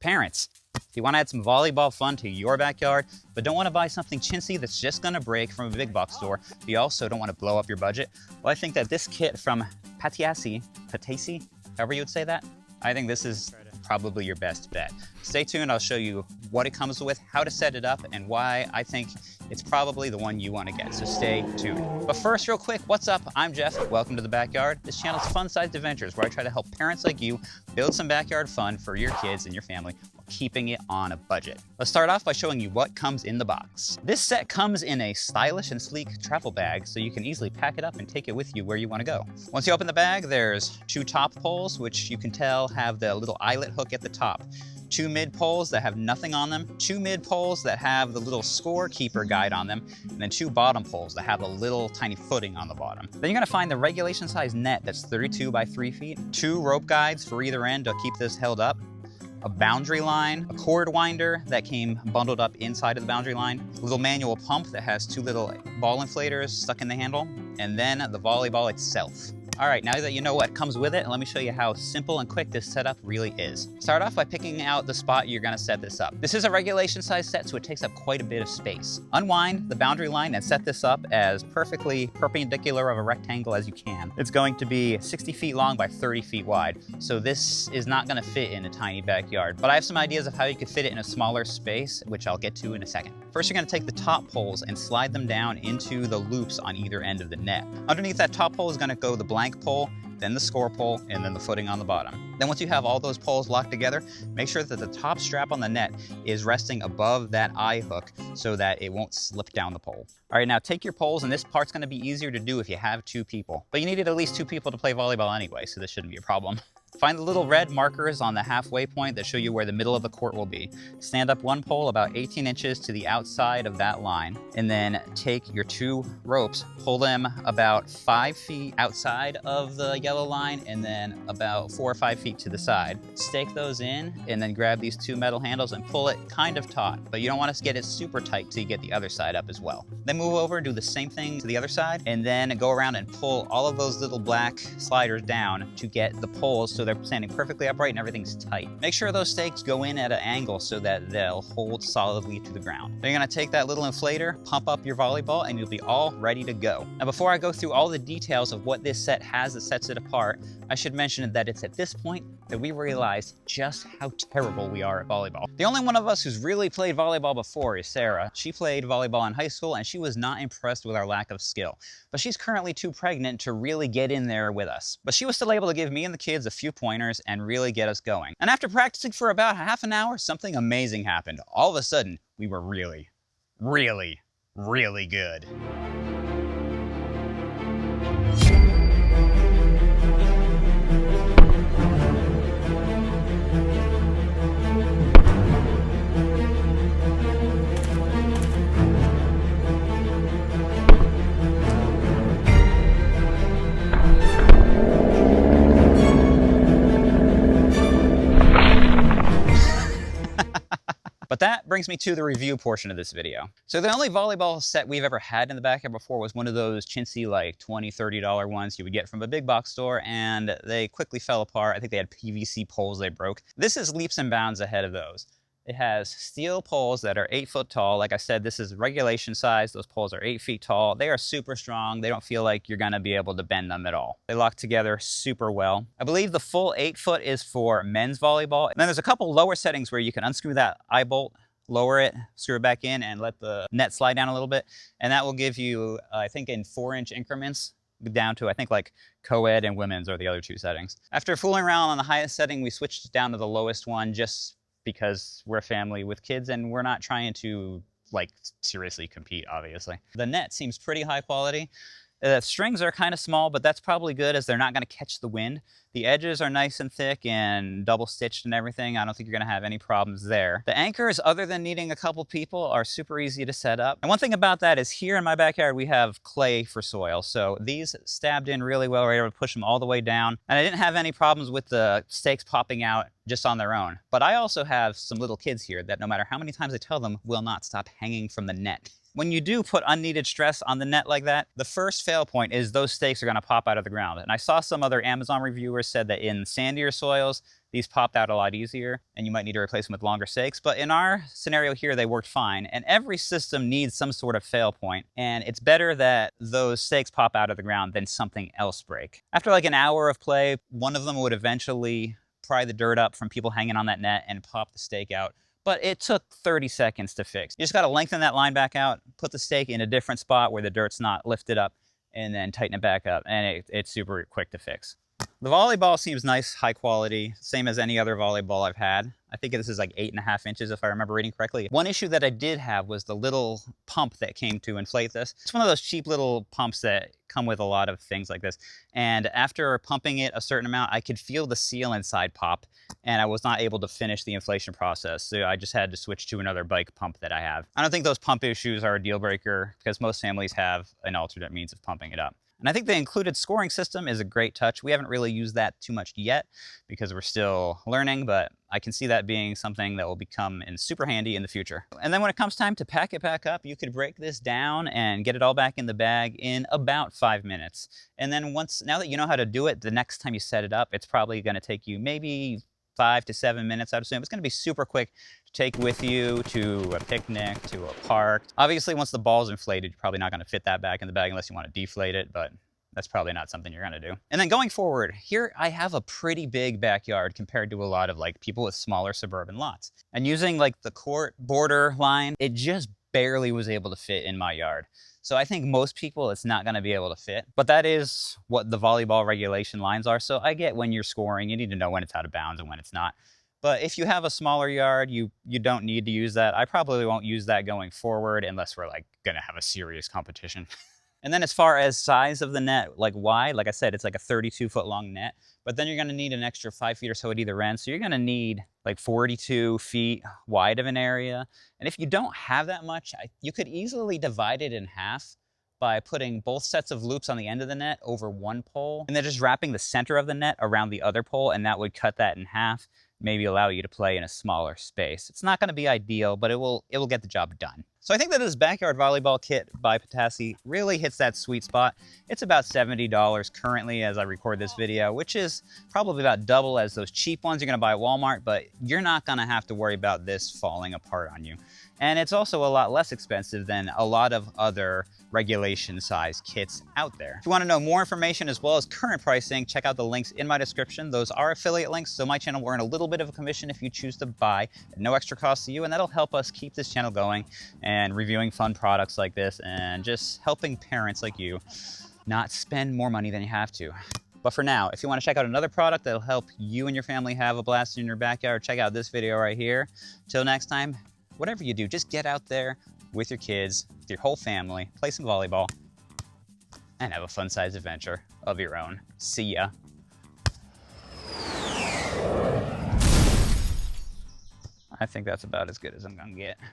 Parents, if you want to add some volleyball fun to your backyard, but don't want to buy something chintzy that's just going to break from a big box store, but you also don't want to blow up your budget, well, I think that this kit from Patiassy, however you would say that, I think this is probably your best bet. Stay tuned, I'll show you what it comes with, how to set it up, and why I think it's probably the one you want to get, so stay tuned. But first, real quick, what's up? I'm Jeff, welcome to The Backyard. This channel is fun-sized adventures where I try to help parents like you build some backyard fun for your kids and your family while keeping it on a budget. Let's start off by showing you what comes in the box. This set comes in a stylish and sleek travel bag, so you can easily pack it up and take it with you where you want to go. Once you open the bag, there's 2 top poles, which you can tell have the little eyelet hook at the top. 2 mid poles that have nothing on them, 2 mid poles that have the little scorekeeper guide on them, and then 2 bottom poles that have a little tiny footing on the bottom. Then you're gonna find the regulation size net that's 32 by 3 feet, 2 rope guides for either end to keep this held up, a boundary line, a cord winder that came bundled up inside of the boundary line, a little manual pump that has 2 little ball inflators stuck in the handle, and then the volleyball itself. All right, now that you know what comes with it, let me show you how simple and quick this setup really is. Start off by picking out the spot you're gonna set this up. This is a regulation size set, so it takes up quite a bit of space. Unwind the boundary line and set this up as perfectly perpendicular of a rectangle as you can. It's going to be 60 feet long by 30 feet wide, so this is not gonna fit in a tiny backyard, but I have some ideas of how you could fit it in a smaller space, which I'll get to in a second. First, you're gonna take the top poles and slide them down into the loops on either end of the net. Underneath that top pole is gonna go the blank pole, then the score pole, and then the footing on the bottom. Then once you have all those poles locked together, make sure that the top strap on the net is resting above that eye hook so that it won't slip down the pole. All right, now take your poles, and this part's gonna be easier to do if you have 2 people. But you needed at least 2 people to play volleyball anyway, so this shouldn't be a problem. Find the little red markers on the halfway point that show you where the middle of the court will be. Stand up 1 pole about 18 inches to the outside of that line, and then take your 2 ropes, pull them about 5 feet outside of the yellow line, and then about 4 or 5 feet to the side. Stake those in, and then grab these 2 metal handles and pull it kind of taut, but you don't want to get it super tight till you get the other side up as well. Then move over and do the same thing to the other side, and then go around and pull all of those little black sliders down to get the poles so they're standing perfectly upright and everything's tight. Make sure those stakes go in at an angle so that they'll hold solidly to the ground. Then you're gonna take that little inflator, pump up your volleyball, and you'll be all ready to go. Now, before I go through all the details of what this set has that sets it apart, I should mention that it's at this point that we realize just how terrible we are at volleyball. The only one of us who's really played volleyball before is Sarah. She played volleyball in high school, and she was not impressed with our lack of skill. But she's currently too pregnant to really get in there with us. But she was still able to give me and the kids a few pointers and really get us going. And after practicing for about half an hour, something amazing happened. All of a sudden, we were really, really, really good. But that brings me to the review portion of this video. So the only volleyball set we've ever had in the backyard before was one of those chintzy, like $20, $30 ones you would get from a big box store, and they quickly fell apart. I think they had PVC poles they broke. This is leaps and bounds ahead of those. It has steel poles that are 8 foot tall. Like I said, this is regulation size. Those poles are 8 feet tall. They are super strong. They don't feel like you're gonna be able to bend them at all. They lock together super well. I believe the full 8 foot is for men's volleyball. And then there's a couple lower settings where you can unscrew that eye bolt, lower it, screw it back in, and let the net slide down a little bit. And that will give you, I think in 4-inch increments, down to, I think, like co-ed and women's are the other 2 settings. After fooling around on the highest setting, we switched down to the lowest one just because we're a family with kids and we're not trying to like seriously compete, obviously. The net seems pretty high quality. The strings are kind of small, but that's probably good as they're not going to catch the wind. The edges are nice and thick and double stitched and everything. I don't think you're going to have any problems there. The anchors, other than needing a couple people, are super easy to set up. And one thing about that is here in my backyard, we have clay for soil. So these stabbed in really well. We're able to push them all the way down. And I didn't have any problems with the stakes popping out just on their own. But I also have some little kids here that no matter how many times I tell them, will not stop hanging from the net. When you do put unneeded stress on the net like that, the first fail point is those stakes are gonna pop out of the ground. And I saw some other Amazon reviewers said that in sandier soils, these popped out a lot easier and you might need to replace them with longer stakes. But in our scenario here, they worked fine. And every system needs some sort of fail point. And it's better that those stakes pop out of the ground than something else break. After like an hour of play, one of them would eventually pry the dirt up from people hanging on that net and pop the stake out. But it took 30 seconds to fix. You just gotta lengthen that line back out, put the stake in a different spot where the dirt's not lifted up, and then tighten it back up, and it's super quick to fix. The volleyball seems nice, high quality, same as any other volleyball I've had. I think this is like 8.5 inches if I remember reading correctly. One issue that I did have was the little pump that came to inflate this. It's one of those cheap little pumps that come with a lot of things like this. And after pumping it a certain amount, I could feel the seal inside pop and I was not able to finish the inflation process. So I just had to switch to another bike pump that I have. I don't think those pump issues are a deal breaker because most families have an alternate means of pumping it up. And I think the included scoring system is a great touch. We haven't really used that too much yet because we're still learning, but I can see that being something that will become super handy in the future. And then when it comes time to pack it back up, you could break this down and get it all back in the bag in about 5 minutes. And then now that you know how to do it, the next time you set it up, it's probably gonna take you maybe 5 to 7 minutes, I'd assume. It's gonna be super quick to take with you to a picnic, to a park. Obviously, once the ball's inflated, you're probably not gonna fit that back in the bag unless you wanna deflate it, but that's probably not something you're gonna do. And then going forward, here I have a pretty big backyard compared to a lot of like people with smaller suburban lots. And using like the court border line, it just barely was able to fit in my yard. So I think most people, it's not gonna be able to fit, but that is what the volleyball regulation lines are. So I get when you're scoring, you need to know when it's out of bounds and when it's not. But if you have a smaller yard, you don't need to use that. I probably won't use that going forward unless we're like gonna have a serious competition. And then as far as size of the net, like wide, like I said, it's like a 32-foot long net, but then you're gonna need an extra 5 feet or so at either end. So you're gonna need like 42 feet wide of an area. And if you don't have that much, you could easily divide it in half by putting both sets of loops on the end of the net over one pole, and then just wrapping the center of the net around the other pole, and that would cut that in half, maybe allow you to play in a smaller space. It's not gonna be ideal, but it will get the job done. So I think that this backyard volleyball kit by Patiassy really hits that sweet spot. It's about $70 currently as I record this video, which is probably about double as those cheap ones you're gonna buy at Walmart, but you're not gonna have to worry about this falling apart on you. And it's also a lot less expensive than a lot of other regulation size kits out there. If you wanna know more information as well as current pricing, check out the links in my description. Those are affiliate links, so my channel will earn a little bit of a commission if you choose to buy at no extra cost to you, and that'll help us keep this channel going and reviewing fun products like this and just helping parents like you not spend more money than you have to. But for now, if you want to check out another product that'll help you and your family have a blast in your backyard, check out this video right here. Till next time, whatever you do, just get out there with your kids, with your whole family, play some volleyball, and have a fun-sized adventure of your own. See ya. I think that's about as good as I'm gonna get.